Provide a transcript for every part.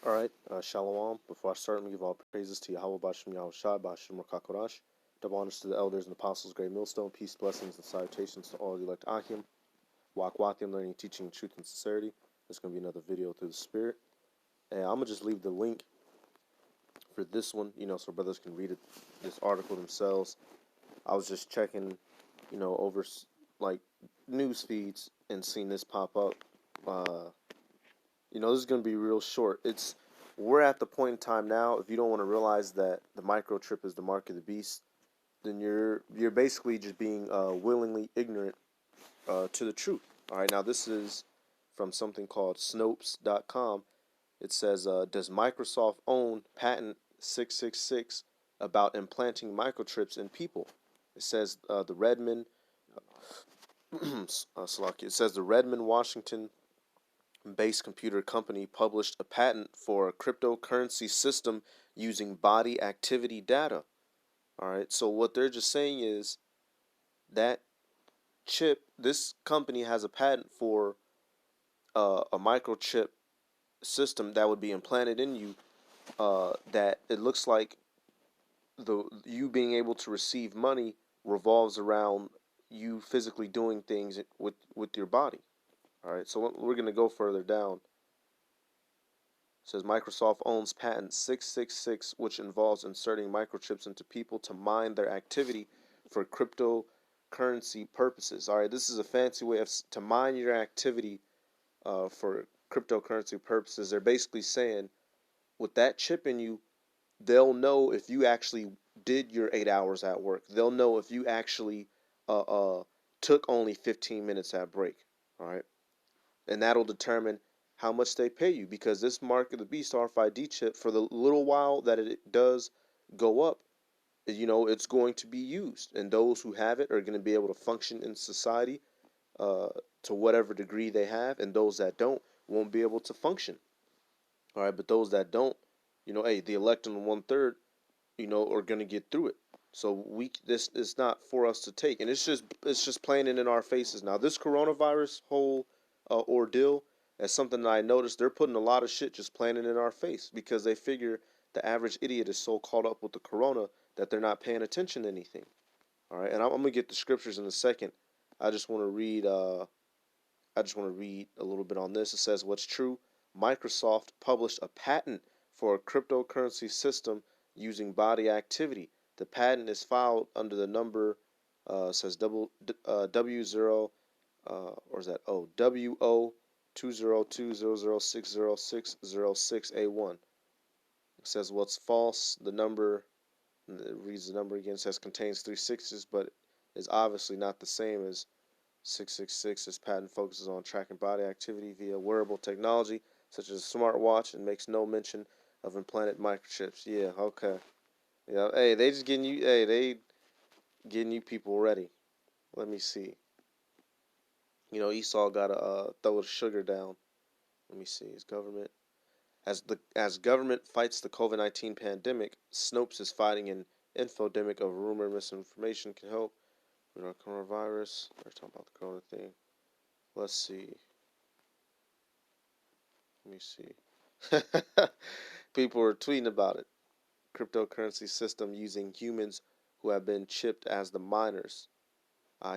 All right, Shalom. Before I start, let me give all praises to Yahweh Bashem Yahweh Shai Bashem Rakakorash. Double honors to the elders and apostles, great millstone. Peace, blessings, and salutations to all the elect Achim. Wakwathium, learning, teaching, truth, and sincerity. There's going to be another video through the Spirit. And I'm going to just leave the link for this one, so brothers can read it, this article themselves. I was just checking, over like news feeds and seeing this pop up. This is going to be real short. We're at the point in time now, if you don't want to realize that the microchip is the mark of the beast, then you're basically just being willingly ignorant to the truth. All right, now this is from something called Snopes.com. It says, does Microsoft own patent 666 about implanting microchips in people? It says the Redmond, it says the Redmond, Washington based computer company published a patent for a cryptocurrency system using body activity data. All right, so what they're just saying is that this company has a patent for a microchip system that would be implanted in you, that it looks like you being able to receive money revolves around you physically doing things with your body. All right, so we're going to go further down. It says Microsoft owns patent 666, which involves inserting microchips into people to mine their activity for cryptocurrency purposes. All right, this is a fancy way to mine your activity for cryptocurrency purposes. They're basically saying, with that chip in you, they'll know if you actually did your 8 hours at work. They'll know if you actually took only 15 minutes at break. All right, and that'll determine how much they pay you, because this mark of the beast RFID chip, for the little while that it does go up, it's going to be used, and those who have it are going to be able to function in society to whatever degree they have, and those that don't won't be able to function. All right, but those that don't, the elect and 1/3, are going to get through it. So this is not for us to take, and it's just playing it in our faces now. This coronavirus whole ordeal, as something that I noticed, they're putting a lot of shit just playing it in our face, because they figure the average idiot is so caught up with the corona that they're not paying attention to anything. All right, and I'm gonna get the scriptures in a second. I just want to read. A little bit on this. It says, "What's true? Microsoft published a patent for a cryptocurrency system using body activity. The patent is filed under the number says W0 or is that WO 20200600606A1. It says what's false. The number, it reads the number again. It says contains 3 sixes, but is obviously not the same as 666. This patent focuses on tracking body activity via wearable technology such as a smartwatch and makes no mention of implanted microchips." Yeah, okay. Yeah, hey, they just getting you. Hey, they getting you people ready. Let me see. Esau gotta throw the sugar down. Let me see. His government, as government fights the COVID-19 pandemic, Snopes is fighting an infodemic of rumor and misinformation can help. Coronavirus. We're talking about the corona thing. Let's see. Let me see. People are tweeting about it. Cryptocurrency system using humans who have been chipped as the miners.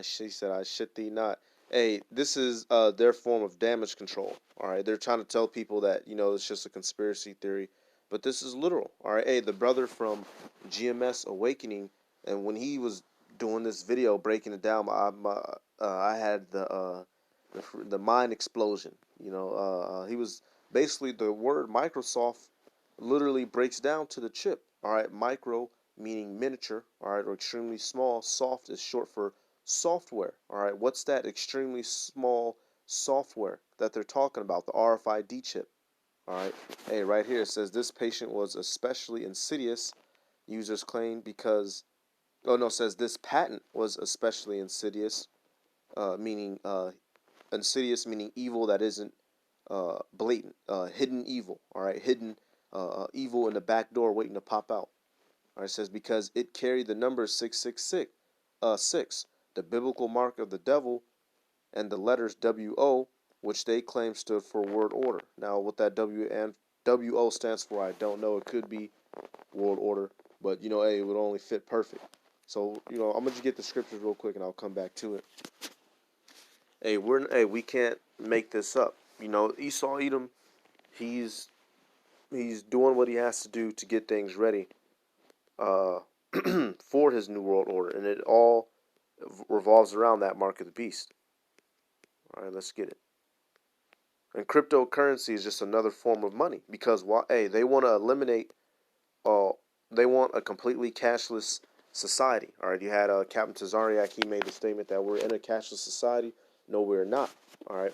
She said, "I shit thee not." Hey, this is their form of damage control. All right, they're trying to tell people that it's just a conspiracy theory, but this is literal. All right, hey, the brother from GMS Awakening, and when he was doing this video breaking it down, I had the mind explosion. He was basically, the word Microsoft literally breaks down to the chip. All right, micro meaning miniature. All right, or extremely small. Soft is short for software. All right, what's that extremely small software that they're talking about? The RFID chip. All right, hey, right here it says this patient was especially insidious. Users claim because, oh no, it says this patent was especially insidious, meaning insidious meaning evil that isn't blatant, hidden evil. All right, hidden evil in the back door waiting to pop out. All right, it says because it carried the number 666, 6, the biblical mark of the devil, and the letters WO, which they claim stood for word order. Now, what that W WO stands for I don't know. It could be world order, but hey, it would only fit perfect. So I'm gonna just get the scriptures real quick, and I'll come back to it. We can't make this up. Esau Edom, he's he's doing what he has to do to get things ready, uh, for his new world order, and it all revolves around that mark of the beast. All right, let's get it. And cryptocurrency is just another form of money because they want to eliminate. Uh, they want a completely cashless society. All right, you had Captain Tazariak. He made the statement that we're in a cashless society. No, we're not. All right.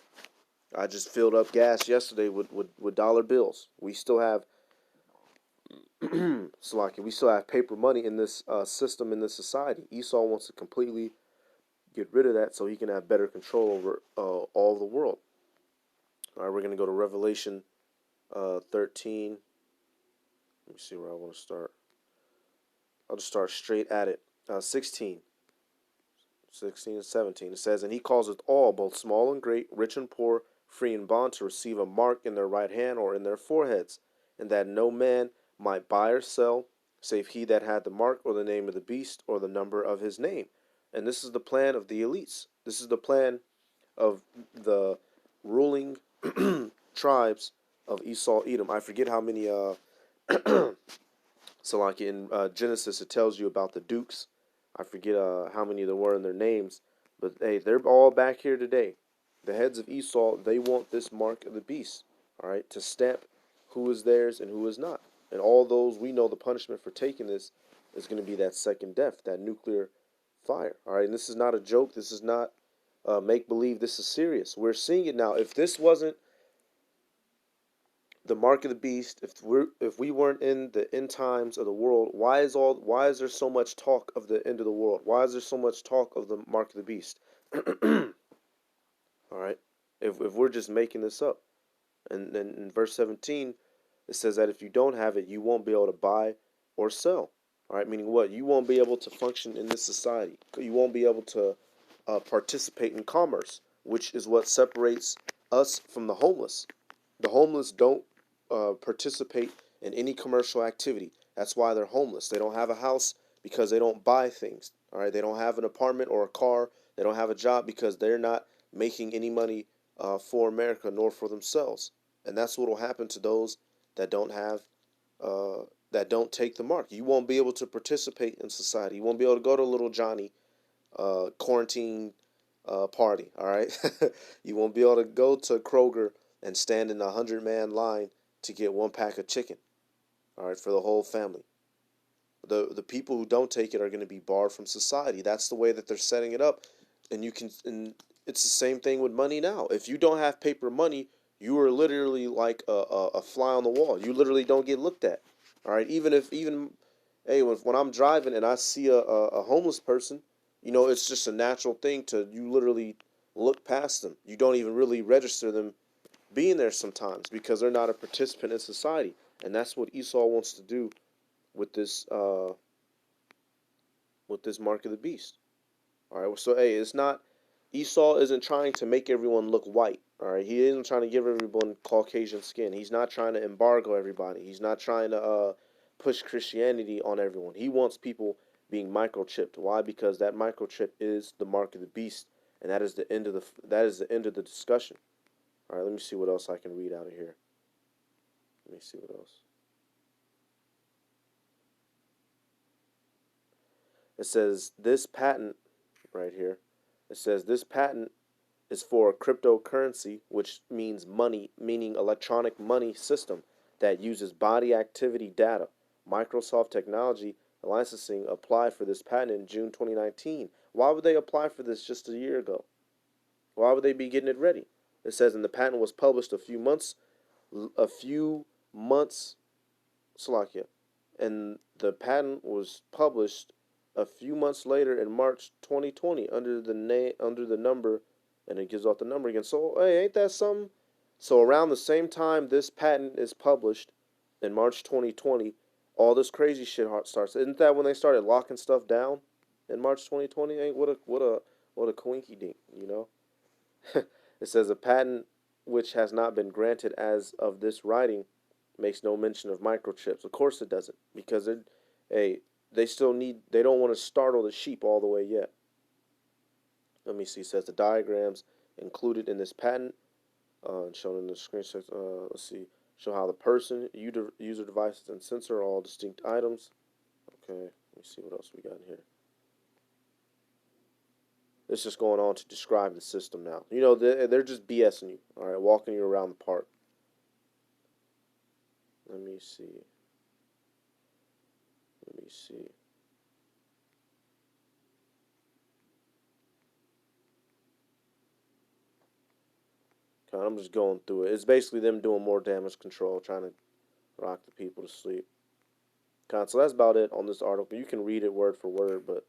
I just filled up gas yesterday with dollar bills. We still have Slovakia. We still have paper money in this system in this society. Esau wants to completely get rid of that so he can have better control over all the world. All right, we're gonna go to Revelation 13. Let me see where I want to start. I'll just start straight at it. 16 and 17. It says, "And he causeth all, both small and great, rich and poor, free and bond, to receive a mark in their right hand or in their foreheads, and that no man might buy or sell, save he that had the mark, or the name of the beast, or the number of his name." And this is the plan of the elites. This is the plan of the ruling tribes of Esau Edom. I forget how many so like in Genesis it tells you about the dukes. I forget how many there were in their names, but hey, they're all back here today. The heads of Esau, they want this mark of the beast, all right, to stamp who is theirs and who is not. And all those, we know the punishment for taking this is going to be that second death, that nuclear fire, all right. And this is not a joke. This is not make believe. This is serious. We're seeing it now. If this wasn't the mark of the beast, if we weren't in the end times of the world, why is there so much talk of the end of the world? Why is there so much talk of the mark of the beast? All right, if we're just making this up, and then in verse 17 it says that if you don't have it, you won't be able to buy or sell. All right, meaning what? You won't be able to function in this society. You won't be able to participate in commerce, which is what separates us from the homeless. The homeless don't participate in any commercial activity. That's why they're homeless. They don't have a house because they don't buy things. All right, they don't have an apartment or a car. They don't have a job because they're not making any money for America nor for themselves. And that's what will happen to those that don't have that don't take the mark. You won't be able to participate in society. You won't be able to go to little Johnny quarantine party. All right, you won't be able to go to Kroger and stand in a 100-man line to get one pack of chicken. All right, for the whole family. The people who don't take it are going to be barred from society. That's the way that they're setting it up, and it's the same thing with money now. If you don't have paper money, you are literally like a fly on the wall. You literally don't get looked at. All right, hey, when I'm driving and I see a homeless person, it's just a natural thing to you literally look past them. You don't even really register them being there sometimes because they're not a participant in society, and that's what Esau wants to do with this mark of the beast. All right, so hey, it's not Esau isn't trying to make everyone look white. All right, he isn't trying to give everyone Caucasian skin. He's not trying to embargo everybody. He's not trying to push Christianity on everyone. He wants people being microchipped. Why? Because that microchip is the mark of the beast, and that is the end of the discussion. All right, let me see what else I can read out of here. Let me see what else. It says this patent right here. It says this patent is for a cryptocurrency, which means money, meaning electronic money system that uses body activity data. Microsoft Technology Licensing applied for this patent in June 2019. Why would they apply for this just a year ago? Why would they be getting it ready? It says, and the patent was published a few months, Slovakia, and the patent was published a few months later in March 2020 under the number, and it gives out the number again. So hey, ain't that something? So around the same time this patent is published in March 2020, all this crazy shit starts. Isn't that when they started locking stuff down in March 2020? Ain't what a coinky dink, It says a patent which has not been granted as of this writing Makes no mention of microchips. Of course it doesn't, because they still need, they don't want to startle the sheep all the way yet. Let me see. It says the diagrams included in this patent, shown in the screen. Let's see. Show how the person, user devices, and sensor are all distinct items. Okay. Let me see what else we got in here. It's just going on to describe the system now. You know, they're just BSing you. All right, walking you around the park. Let me see. Let me see. Okay, I'm just going through it. It's basically them doing more damage control, trying to rock the people to sleep. Okay, so that's about it on this article. You can read it word for word, but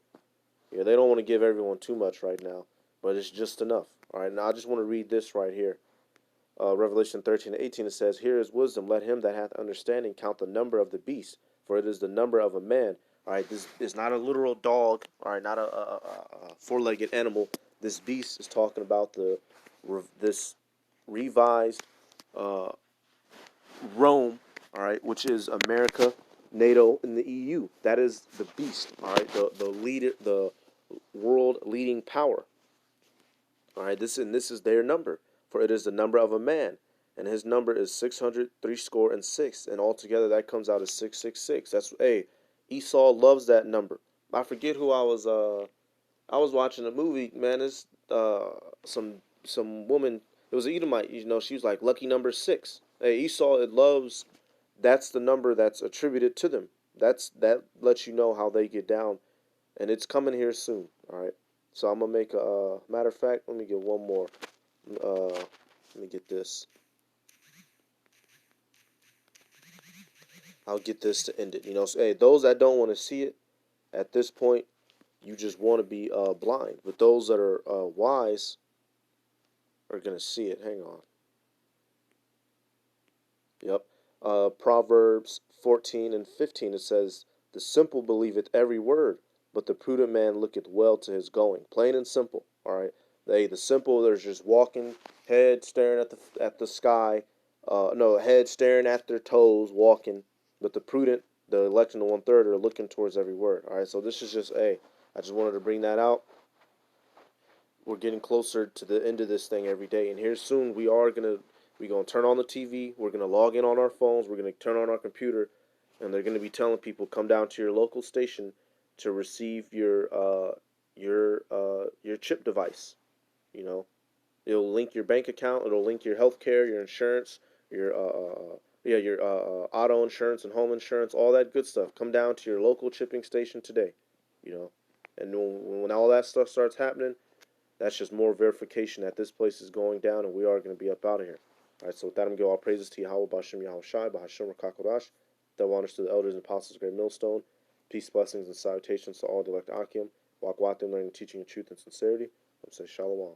yeah, they don't want to give everyone too much right now, but it's just enough. All right, now I just want to read this right here. Revelation 13:18, it says, "Here is wisdom. Let him that hath understanding count the number of the beast, for it is the number of a man." All right, this is not a literal dog. All right, not a four-legged animal. This beast is talking about this revised uh, Rome. All right, which is America, NATO, and the EU. That is the beast. All right, the leader, the world leading power. All right, this is their number, for it is the number of a man, and his number is 600 and altogether that comes out as 666. That's Esau loves that number. I forget who I was watching a movie, man. It's some woman. It was an Edomite. You know, she was like lucky number 6. Hey, Esau, it loves. That's the number that's attributed to them. That lets you know how they get down, and it's coming here soon. All right. So I'm gonna make a matter of fact. Let me get one more. Let me get this. I'll get this to end it. You know, so, hey, those that don't want to see it at this point, you just want to be blind. But those that are wise are gonna see it. Hang on. Yep. Proverbs 14:15. It says, "The simple believeth every word, but the prudent man looketh well to his going." Plain and simple. All right. The simple, they're just walking, head staring at the sky. No, head staring at their toes, walking. But the prudent, the elect and the 1/3 are looking towards every word. All right. So this is just I just wanted to bring that out. We're getting closer to the end of this thing every day, and here soon we're gonna turn on the TV. We're gonna log in on our phones. We're gonna turn on our computer, and they're gonna be telling people come down to your local station to receive your chip device. You know, it'll link your bank account. It'll link your health care, your insurance, your auto insurance and home insurance, all that good stuff. Come down to your local chipping station today. You know, and when all that stuff starts happening, that's just more verification that this place is going down and we are going to be up out of here. All right, so with that, I'm going to give all praises to Yahweh, Bashim Yahweh Shai, Bahashim Rakakodash, double honors to the elders and apostles of Great Millstone, peace, blessings, and salutations to all the elect Akim, Wakwatim, learning, teaching, and truth and sincerity. I'm saying Shalom.